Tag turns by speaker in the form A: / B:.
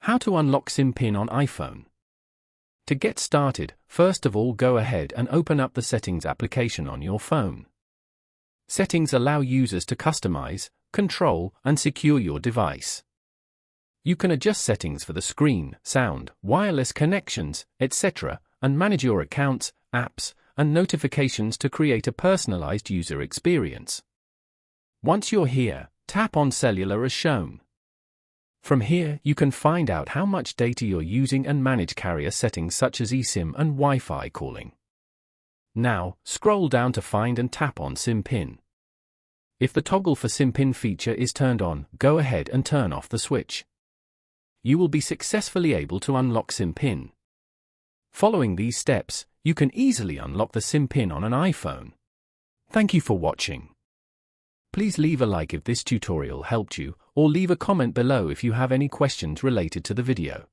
A: How to unlock SIM pin on iPhone. To get started, first of all go ahead and open up the Settings application on your phone. Settings allow users to customize, control, and secure your device. You can adjust settings for the screen, sound, wireless connections, etc., and manage your accounts, apps, and notifications to create a personalized user experience. Once you're here, tap on Cellular as shown. From here, you can find out how much data you're using and manage carrier settings such as eSIM and Wi-Fi calling. Now, scroll down to find and tap on SIM pin. If the toggle for SIM pin feature is turned on, go ahead and turn off the switch. You will be successfully able to unlock SIM pin. Following these steps, you can easily unlock the SIM pin on an iPhone. Thank you for watching. Please leave a like if this tutorial helped you, or leave a comment below if you have any questions related to the video.